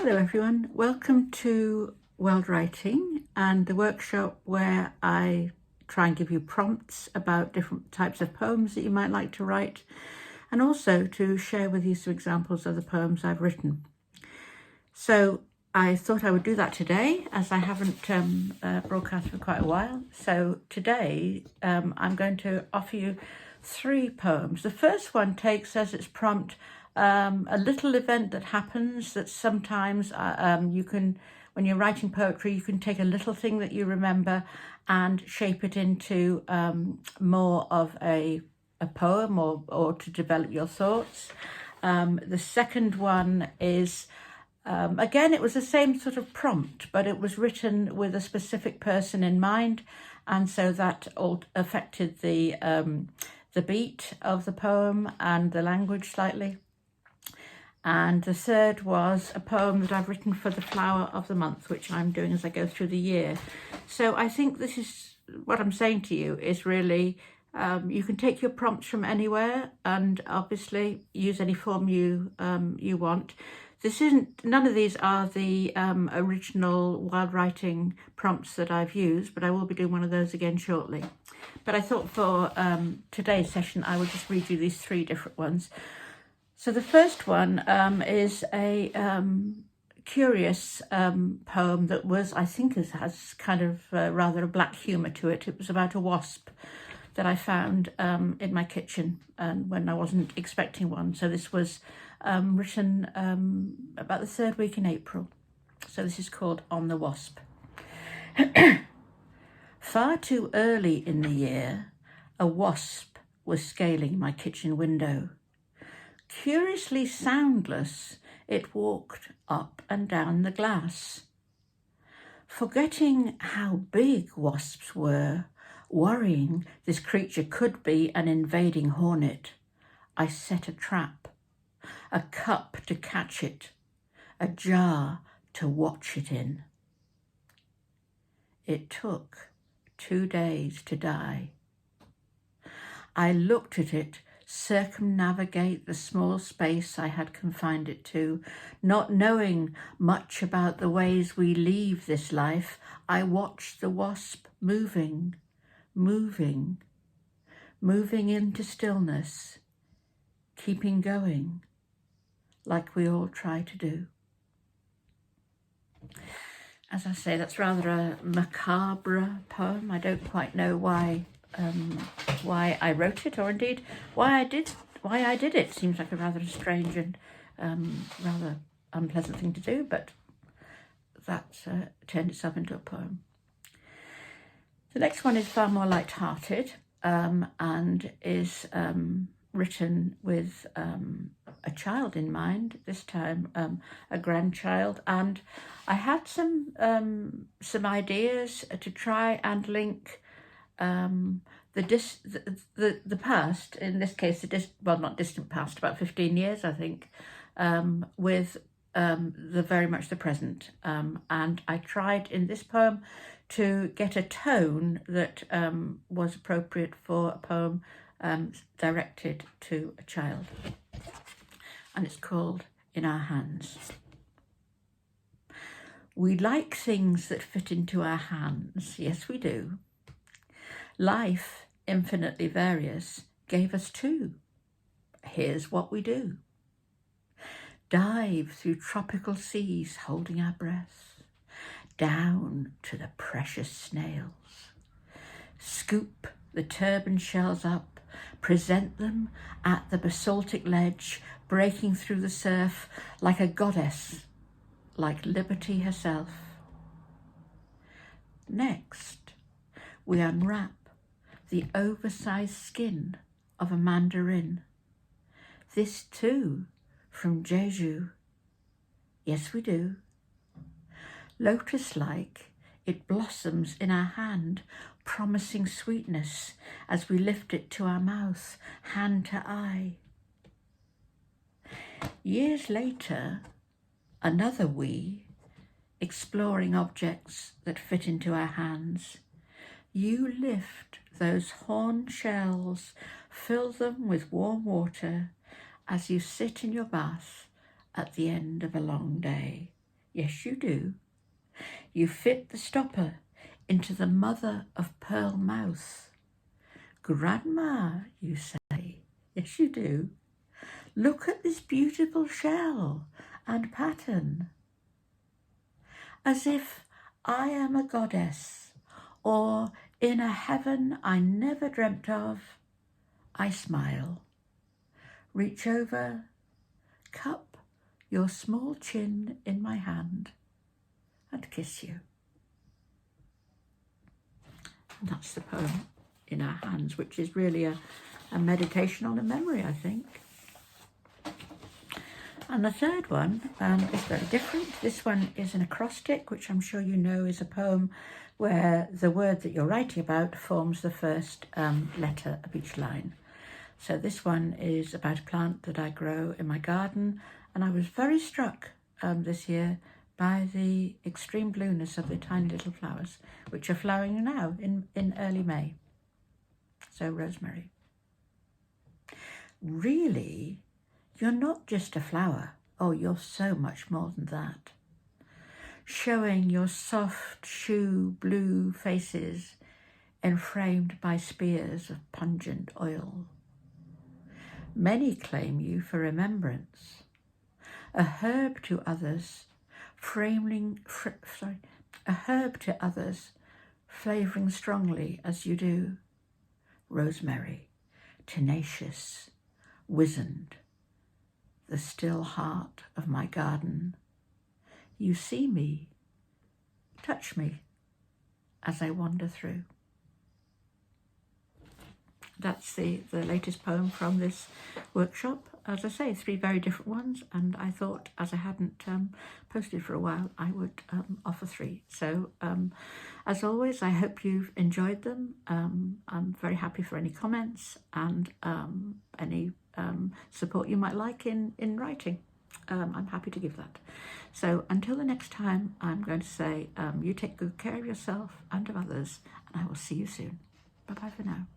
Hello everyone, welcome to World Writing and the workshop where I try and give you prompts about different types of poems that you might like to write, and also to share with you some examples of the poems I've written. So I thought I would do that today, as I haven't broadcast for quite a while. So today I'm going to offer you 3 poems. The first one takes as its prompt a little event that happens that sometimes you can, when you're writing poetry, you can take a little thing that you remember and shape it into more of a poem or to develop your thoughts. The second one is, again, it was the same sort of prompt, but it was written with a specific person in mind, and so that all affected the beat of the poem and the language slightly. And the third was a poem that I've written for the flower of the month, which I'm doing as I go through the year. So I think this is what I'm saying to you is really, you can take your prompts from anywhere and obviously use any form you want. None of these are the original Wild Writing prompts that I've used, but I will be doing one of those again shortly. But I thought for today's session, I would just read you these 3 different ones. So the first one is a curious poem that was, I think, has kind of rather a black humour to it. It was about a wasp that I found in my kitchen and when I wasn't expecting one. So this was written about the 3rd week in April. So this is called On the Wasp. Far too early in the year, a wasp was scaling my kitchen window. Curiously soundless, it walked up and down the glass. Forgetting how big wasps were, worrying this creature could be an invading hornet, I set a trap, a cup to catch it, a jar to watch it in. It took 2 days to die. I looked at it circumnavigate the small space I had confined it to. Not knowing much about the ways we leave this life, I watched the wasp moving into stillness, keeping going, like we all try to do. As I say, that's rather a macabre poem. I don't quite know why I wrote it, or indeed why I did it. Seems like a rather strange and rather unpleasant thing to do, but that turned itself into a poem. The next one is far more light-hearted and is written with a child in mind, this time a grandchild, and I had some ideas to try and link the past, in this case, not distant past, about 15 years, I think, with very much the present. And I tried in this poem to get a tone that was appropriate for a poem directed to a child. And it's called In Our Hands. We like things that fit into our hands. Yes, we do. Life, infinitely various, gave us 2. Here's what we do. Dive through tropical seas, holding our breath, down to the precious snails. Scoop the turban shells up, present them at the basaltic ledge, breaking through the surf like a goddess, like liberty herself. Next, we unwrap the oversized skin of a mandarin. This too from Jeju. Yes, we do. Lotus-like, it blossoms in our hand, promising sweetness as we lift it to our mouth, hand to eye. Years later, another we, exploring objects that fit into our hands. You lift those horn shells, fill them with warm water as you sit in your bath at the end of a long day. Yes, you do. You fit the stopper into the mother of pearl mouth. Grandma, you say. Yes, you do. Look at this beautiful shell and pattern. As if I am a goddess, or in a heaven I never dreamt of, I smile. Reach over, cup your small chin in my hand, and kiss you. And that's the poem in our hands, which is really a meditation on a memory, I think. And the third one is very different. This one is an acrostic, which I'm sure you know is a poem where the word that you're writing about forms the first letter of each line. So this one is about a plant that I grow in my garden, and I was very struck this year by the extreme blueness of the tiny little flowers, which are flowering now in early May. So rosemary. Really, you're not just a flower. Oh, you're so much more than that. Showing your soft shoe blue faces enframed by spears of pungent oil. Many claim you for remembrance, a herb to others, flavouring strongly as you do. Rosemary, tenacious, wizened, the still heart of my garden. You see me, touch me as I wander through. That's the latest poem from this workshop. As I say, 3 very different ones, and I thought, as I hadn't posted for a while, I would offer 3. So as always, I hope you've enjoyed them. I'm very happy for any comments and any support you might like in writing. I'm happy to give that. So until the next time, I'm going to say, you take good care of yourself and of others, and I will see you soon. Bye-bye for now.